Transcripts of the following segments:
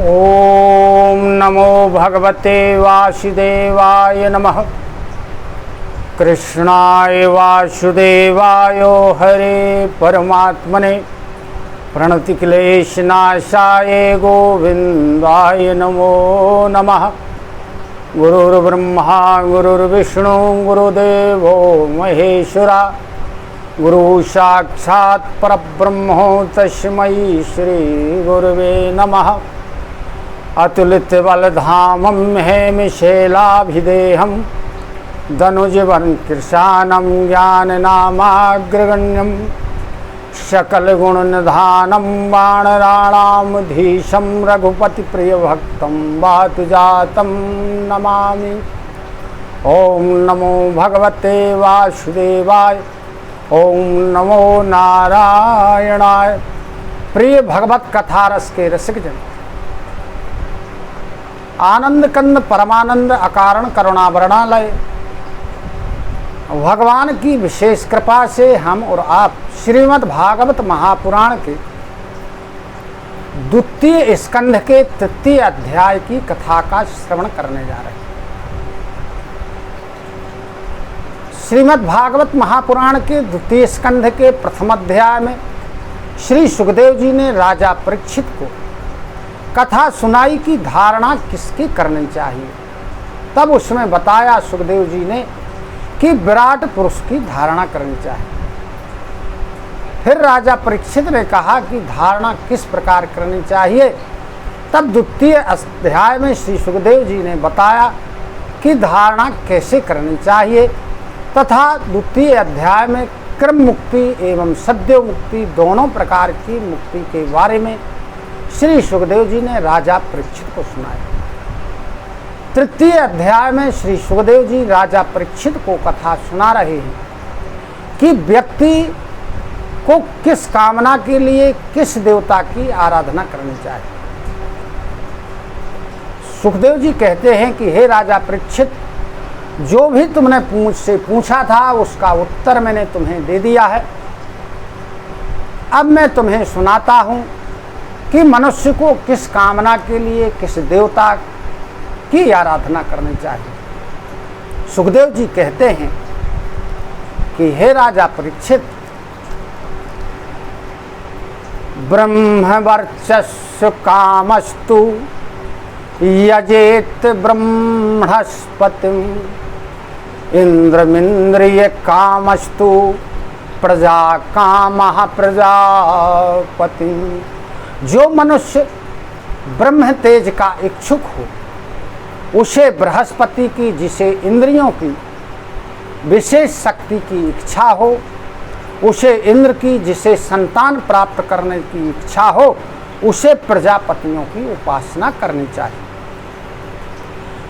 ओम नमो भगवते वासुदेवाय नमः। कृष्णाय वासुदेवाय हरे परमात्मने प्रणतिक्लेशनाशाय गोविंदाय नमो नमः। गुरुर्ब्रह्मा गुरुर्विष्णु गुरुदेवो महेश्वरा गुरु साक्षात् परब्रह्म तस्मै श्री गुरुवे नमः। अतुलित बलधामं हेमशैलाभिदेहं धनुजवन कृशानं ज्ञाननामाग्रगण्यं सकलगुणनिधानं वानराणामधीशं रघुपतिप्रियभक्तं वातुजातं नमामि। ओम नमो भगवते वासुदेवाय। ओम नमो नारायणाय। प्रिय भगवत कथा रस के रसिक जन, आनंद कंद परमानंद अकारण करुणावरणालय भगवान की विशेष कृपा से हम और आप श्रीमद् भागवत महापुराण के द्वितीय स्कंध के तृतीय अध्याय की कथा का श्रवण करने जा रहे हैं। श्रीमद् भागवत महापुराण के द्वितीय स्कंध के प्रथम अध्याय में श्री सुखदेव जी ने राजा परीक्षित को कथा सुनाई कि धारणा किसकी करनी चाहिए। तब उसमें बताया सुखदेव जी ने कि विराट पुरुष की धारणा करनी चाहिए। फिर राजा परीक्षित ने कहा कि धारणा किस प्रकार करनी चाहिए। तब द्वितीय अध्याय में श्री सुखदेव जी ने बताया कि धारणा कैसे करनी चाहिए तथा द्वितीय अध्याय में क्रम मुक्ति एवं सद्यो मुक्ति दोनों प्रकार की मुक्ति के बारे में श्री सुखदेव जी ने राजा परीक्षित को सुनाया। तृतीय अध्याय में श्री सुखदेव जी राजा परीक्षित को कथा सुना रहे हैं कि व्यक्ति को किस कामना के लिए किस देवता की आराधना करनी चाहिए। सुखदेव जी कहते हैं कि हे राजा परीक्षित, जो भी तुमने मुझसे पूछा था उसका उत्तर मैंने तुम्हें दे दिया है। अब मैं तुम्हें सुनाता हूँ कि मनुष्य को किस कामना के लिए किस देवता की आराधना करनी चाहिए। सुखदेव जी कहते हैं कि हे राजा परीक्षित, ब्रह्मवर्चस्व कामस्तु यजेत ब्रह्मणस्पतिम् इंद्रमिंद्रिय कामस्तु प्रजा कामः प्रजापति। जो मनुष्य ब्रह्म तेज का इच्छुक हो उसे बृहस्पति की, जिसे इंद्रियों की विशेष शक्ति की इच्छा हो, उसे इंद्र की, जिसे संतान प्राप्त करने की इच्छा हो, उसे प्रजापतियों की उपासना करनी चाहिए।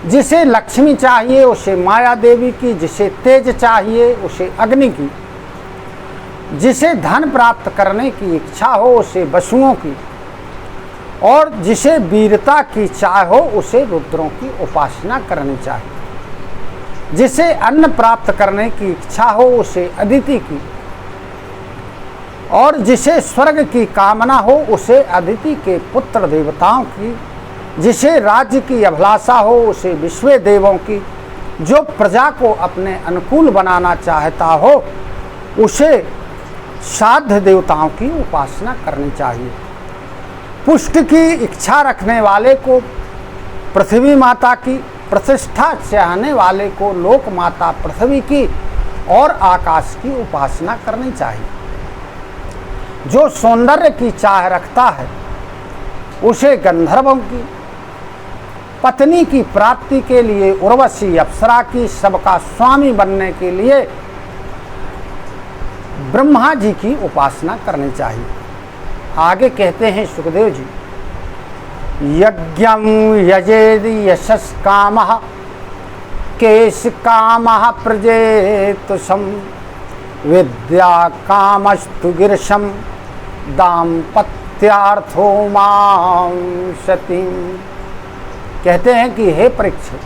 जिसे लक्ष्मी चाहिए उसे माया देवी की, जिसे तेज चाहिए उसे अग्नि की, जिसे धन प्राप्त करने की इच्छा हो उसे वसुओं की, और जिसे वीरता की चाह हो उसे रुद्रों की उपासना करनी चाहिए। जिसे अन्न प्राप्त करने की इच्छा हो उसे अदिति की, और जिसे स्वर्ग की कामना हो उसे अदिति के पुत्र देवताओं की, जिसे राज्य की अभिलाषा हो उसे विश्व देवों की, जो प्रजा को अपने अनुकूल बनाना चाहता हो उसे साध्य देवताओं की उपासना करनी चाहिए। पुष्ट की इच्छा रखने वाले को पृथ्वी माता की, प्रतिष्ठा चाहने वाले को लोक माता पृथ्वी की और आकाश की उपासना करनी चाहिए। जो सौंदर्य की चाह रखता है उसे गंधर्वों की, पत्नी की प्राप्ति के लिए उर्वशी अप्सरा की, सबका स्वामी बनने के लिए ब्रह्मा जी की उपासना करनी चाहिए। आगे कहते हैं सुखदेव जी, यज्ञं यजेद यशस् कामः केश कामः प्रजेतुषं विद्या कामस्तु गिरशं दाम्पत्यार्थो मां सतीं। कहते हैं कि हे परीक्षित,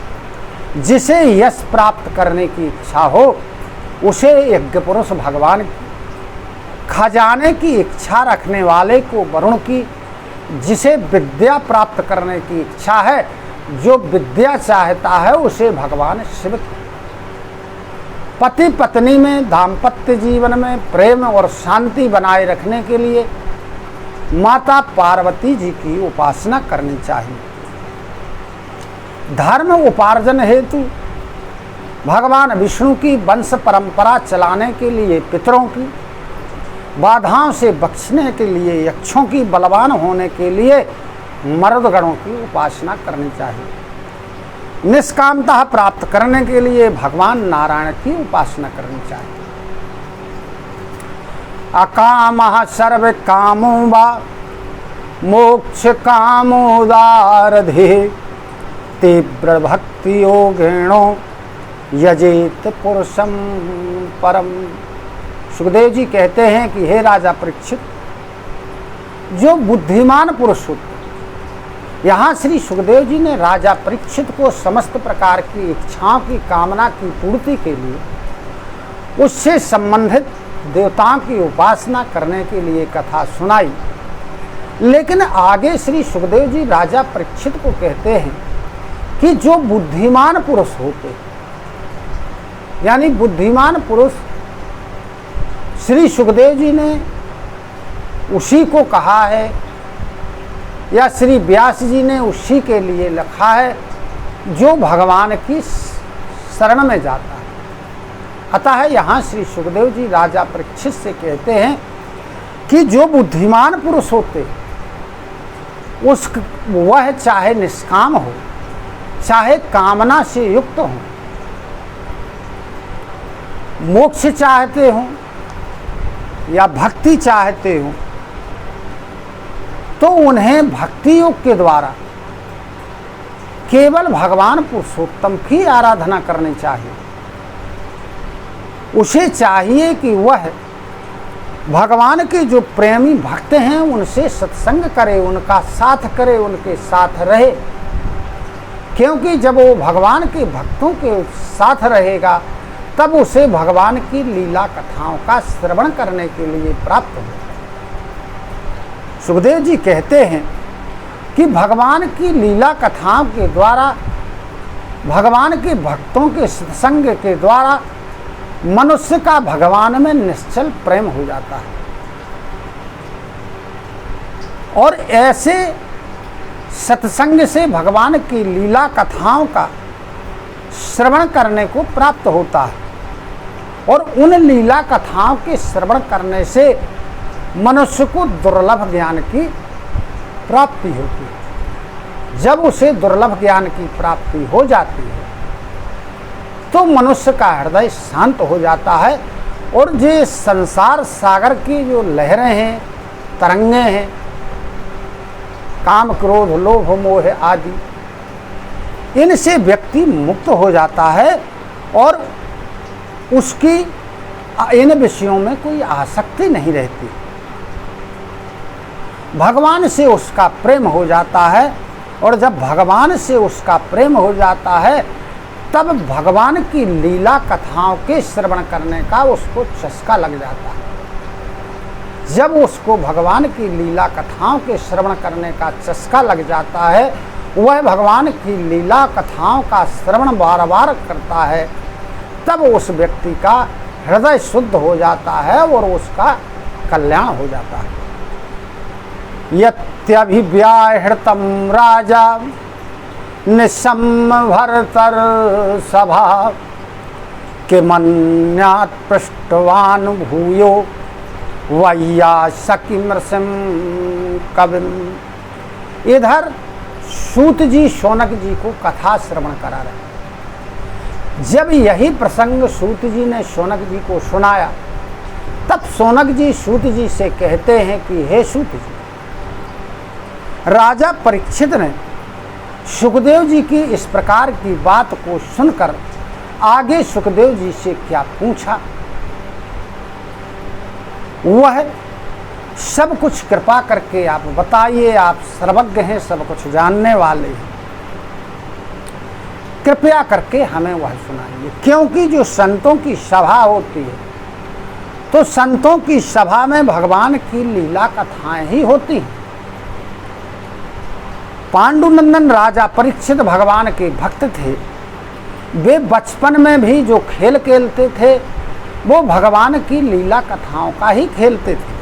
जिसे यश प्राप्त करने की इच्छा हो उसे यज्ञ पुरुष भगवान की, खजाने की इच्छा रखने वाले को वरुण की, जिसे विद्या प्राप्त करने की इच्छा है, जो विद्या चाहता है, उसे भगवान शिव पति पत्नी में, दाम्पत्य जीवन में प्रेम और शांति बनाए रखने के लिए माता पार्वती जी की उपासना करनी चाहिए। धर्म उपार्जन हेतु भगवान विष्णु की वंश परंपरा चलाने के लिए, पितरों की बाधाओं से बचने के लिए, यक्षों की बलवान होने के लिए मर्दगणों की उपासना करनी चाहिए। निष्कामता प्राप्त करने के लिए भगवान नारायण की उपासना करनी चाहिए। अकामः सर्व कामो वा मोक्ष कामोदारधे तीव्र भक्ति योगेणो यजेत पुरुषम परम। सुखदेव जी कहते हैं कि हे राजा परीक्षित, जो बुद्धिमान पुरुष होते, यहाँ श्री सुखदेव जी ने राजा परीक्षित को समस्त प्रकार की इच्छाओं की कामना की पूर्ति के लिए उससे संबंधित देवताओं की उपासना करने के लिए कथा सुनाई। लेकिन आगे श्री सुखदेव जी राजा परीक्षित को कहते हैं कि जो बुद्धिमान पुरुष होते, यानी बुद्धिमान पुरुष श्री सुखदेव जी ने उसी को कहा है या श्री व्यास जी ने उसी के लिए लिखा है जो भगवान की शरण में जाता है। अतः यहाँ श्री सुखदेव जी राजा परीक्षित से कहते हैं कि जो बुद्धिमान पुरुष होते, वह चाहे निष्काम हो, चाहे कामना से युक्त हो, मोक्ष चाहते हो या भक्ति चाहते हो, तो उन्हें भक्ति योग के द्वारा केवल भगवान पुरुषोत्तम की आराधना करनी चाहिए। उसे चाहिए कि वह भगवान के जो प्रेमी भक्त हैं उनसे सत्संग करे, उनका साथ करे, उनके साथ रहे। क्योंकि जब वो भगवान के भक्तों के साथ रहेगा तब उसे भगवान की लीला कथाओं का श्रवण करने के लिए प्राप्त हो। सुखदेव जी कहते हैं कि भगवान की लीला कथाओं के द्वारा, भगवान के भक्तों के सत्संग के द्वारा मनुष्य का भगवान में निश्चल प्रेम हो जाता है और ऐसे सत्संग से भगवान की लीला कथाओं का श्रवण करने को प्राप्त होता है और उन लीला कथाओं के श्रवण करने से मनुष्य को दुर्लभ ज्ञान की प्राप्ति होती है। जब उसे दुर्लभ ज्ञान की प्राप्ति हो जाती है तो मनुष्य का हृदय शांत हो जाता है और जो संसार सागर की जो लहरें हैं, तरंगे हैं, काम क्रोध लोभ मोह आदि, इनसे व्यक्ति मुक्त हो जाता है और उसकी इन विषयों में कोई आसक्ति नहीं रहती। भगवान से उसका प्रेम हो जाता है और जब भगवान से उसका प्रेम हो जाता है तब भगवान की लीला कथाओं के श्रवण करने का उसको चस्का लग जाता है। जब उसको भगवान की लीला कथाओं के श्रवण करने का चस्का लग जाता है, वह भगवान की लीला कथाओं का श्रवण बार बार करता है, तब उस व्यक्ति का हृदय शुद्ध हो जाता है और उसका कल्याण हो जाता है। यत्यभिव्याहृतं राजा निसंभरतर सभा किमन्यात् पृष्ठवान् भूयो वैयासकीमृषिं कविम्। इधर सूत जी शौनक जी को कथा श्रवण करा रहे। जब यही प्रसंग सूत जी ने शौनक जी को सुनाया तब शौनक जी सूत जी से कहते हैं कि हे सूत जी, राजा परीक्षित ने सुखदेव जी की इस प्रकार की बात को सुनकर आगे सुखदेव जी से क्या पूछा, वह सब कुछ कृपा करके आप बताइए। आप सर्वज्ञ हैं, सब कुछ जानने वाले हैं, कृपया करके हमें वह सुनाइए। क्योंकि जो संतों की सभा होती है तो संतों की सभा में भगवान की लीला कथाएं ही होती हैं। पांडुनंदन राजा परीक्षित भगवान के भक्त थे। वे बचपन में भी जो खेल खेलते थे वो भगवान की लीला कथाओं का ही खेलते थे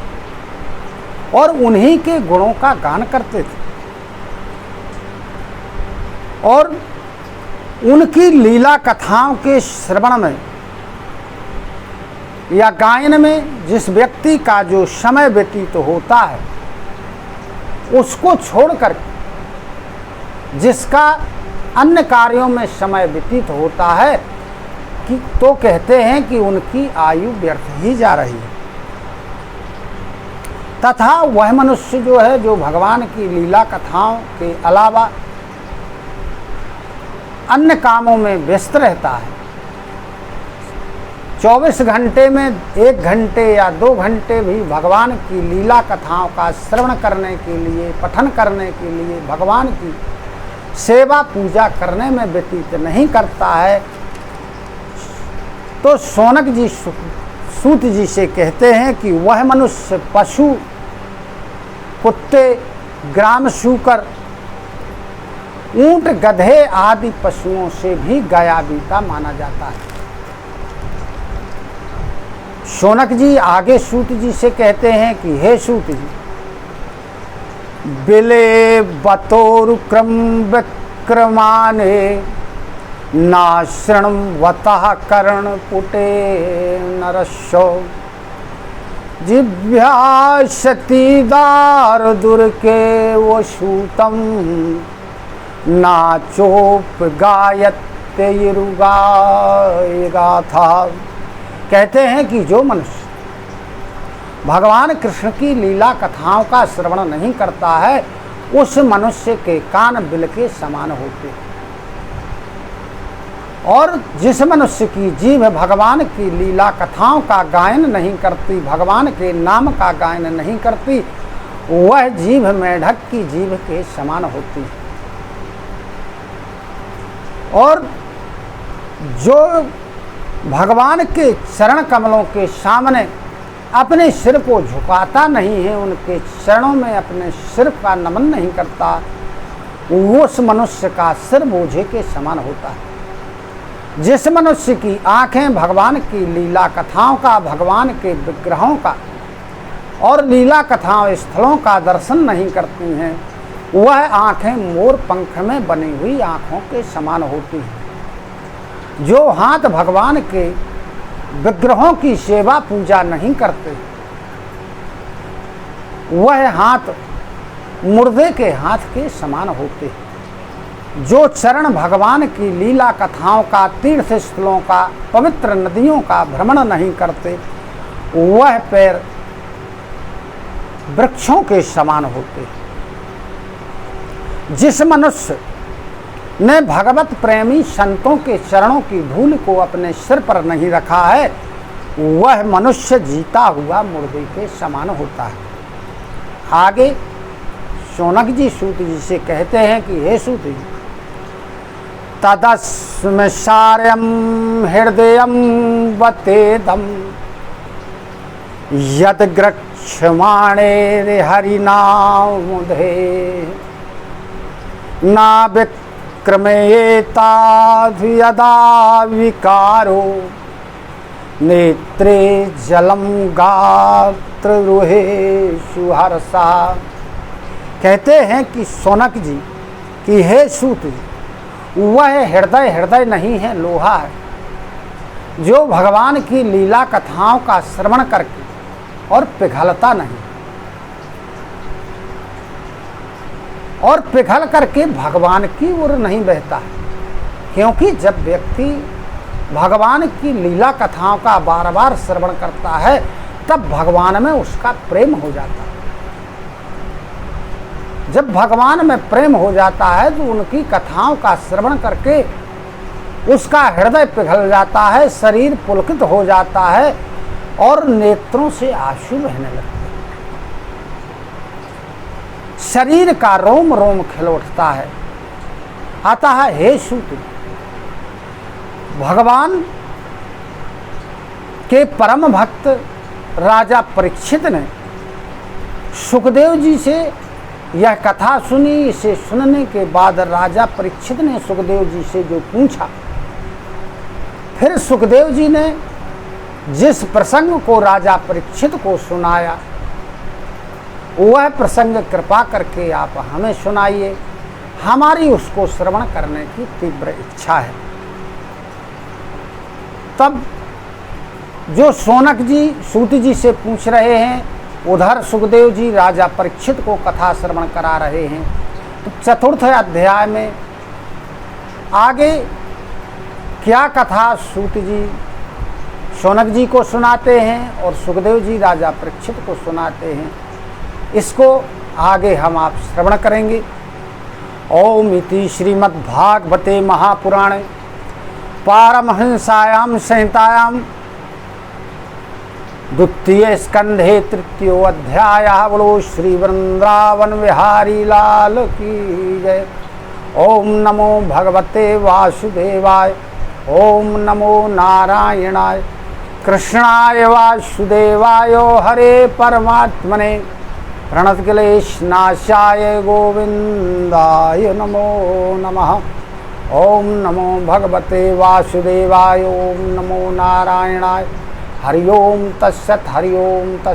और उन्हीं के गुणों का गान करते थे। और उनकी लीला कथाओं के श्रवण में या गायन में जिस व्यक्ति का जो समय व्यतीत होता है उसको छोड़कर जिसका अन्य कार्यों में समय व्यतीत होता है कि तो कहते हैं कि उनकी आयु व्यर्थ ही जा रही है। तथा वह मनुष्य जो है जो भगवान की लीला कथाओं के अलावा अन्य कामों में व्यस्त रहता है, 24 घंटे में 1 घंटे या 2 घंटे भी भगवान की लीला कथाओं का श्रवण करने के लिए, पठन करने के लिए, भगवान की सेवा पूजा करने में व्यतीत नहीं करता है, तो शौनक जी सूत जी से कहते हैं कि वह मनुष्य पशु, कुत्ते, ग्राम शूकर, ऊंट, गधे आदि पशुओं से भी गया बीता माना जाता है। शौनक जी आगे सूत जी से कहते हैं कि हे सूत जी, बिले बतोरुक्रम विक्रमाने नाश्रण वतः कर्ण पुटे नरस्यो जिभ्याशतीदार दुर्के वो सूतम नाचोप गायत्युगा था। कहते हैं कि जो मनुष्य भगवान कृष्ण की लीला कथाओं का श्रवण नहीं करता है उस मनुष्य के कान बिल के समान होते हैं, और जिस मनुष्य की जीभ भगवान की लीला कथाओं का गायन नहीं करती, भगवान के नाम का गायन नहीं करती, वह जीभ मेढक की जीभ के समान होती है। और जो भगवान के चरण कमलों के सामने अपने सिर को झुकाता नहीं है, उनके चरणों में अपने सिर का नमन नहीं करता, वो उस मनुष्य का सिर बोझे के समान होता है। जिस मनुष्य की आंखें भगवान की लीला कथाओं का, भगवान के विग्रहों का और लीला कथाओं स्थलों का दर्शन नहीं करती हैं, वह आंखें मोर पंख में बनी हुई आंखों के समान होती हैं। जो हाथ भगवान के विग्रहों की सेवा पूजा नहीं करते, वह हाथ मुर्दे के हाथ के समान होते हैं। जो चरण भगवान की लीला कथाओं का, तीर्थ स्थलों का, पवित्र नदियों का भ्रमण नहीं करते, वह पैर वृक्षों के समान होते हैं। जिस मनुष्य ने भगवत प्रेमी संतों के चरणों की धूल को अपने सिर पर नहीं रखा है, वह मनुष्य जीता हुआ मुर्दे के समान होता है। आगे शौनक जी सूत जी से कहते हैं कि हे सूत जी, तदस्मसार्यं हृदयं वतेदं यद गृक्षमाणे हरिनामुधे ना विक्रमेताधु यदा विकारो नेत्रे जलम गात्र रुहे सुहर्षा। कहते हैं कि शौनक जी कि हे सूत जी, वह हृदय हृदय नहीं है, लोहा है, जो भगवान की लीला कथाओं का श्रवण करके और पिघलता नहीं, और पिघल करके भगवान की ओर नहीं बहता है। क्योंकि जब व्यक्ति भगवान की लीला कथाओं का बार बार श्रवण करता है तब भगवान में उसका प्रेम हो जाता है। जब भगवान में प्रेम हो जाता है तो उनकी कथाओं का श्रवण करके उसका हृदय पिघल जाता है, शरीर पुलकित हो जाता है और नेत्रों से आंसू बहने लगते हैं। शरीर का रोम रोम खिल उठता है। अतः हे सूत, भगवान के परम भक्त राजा परीक्षित ने सुखदेव जी से यह कथा सुनी। इसे सुनने के बाद राजा परीक्षित ने सुखदेव जी से जो पूछा, फिर सुखदेव जी ने जिस प्रसंग को राजा परीक्षित को सुनाया, वह प्रसंग कृपा करके आप हमें सुनाइए। हमारी उसको श्रवण करने की तीव्र इच्छा है। तब जो शौनक जी सूत जी से पूछ रहे हैं, उधर सुखदेव जी राजा परीक्षित को कथा श्रवण करा रहे हैं। तो चतुर्थ अध्याय में आगे क्या कथा सूत जी शौनक जी को सुनाते हैं और सुखदेव जी राजा परीक्षित को सुनाते हैं, इसको आगे हम आप श्रवण करेंगे। ओम इति श्रीमद्भागवते महापुराणे पारमहंसायां संहितायां द्वितीय स्कंधे तृतीयो अध्याय। बोलो श्री वृंदावन विहारी लाल की जय। ओम नमो भगवते वासुदेवाय। ओम नमो नारायणाय कृष्णाय वासुदेवाय। हरे परमात्मने प्रणतक्लेशनाशाय गोविंदाय नमो नमः। ओम नमो भगवते वासुदेवाय। ओम नमो नारायणाय। हरि ओम तत्सत्। हरि ओम तत्सत्।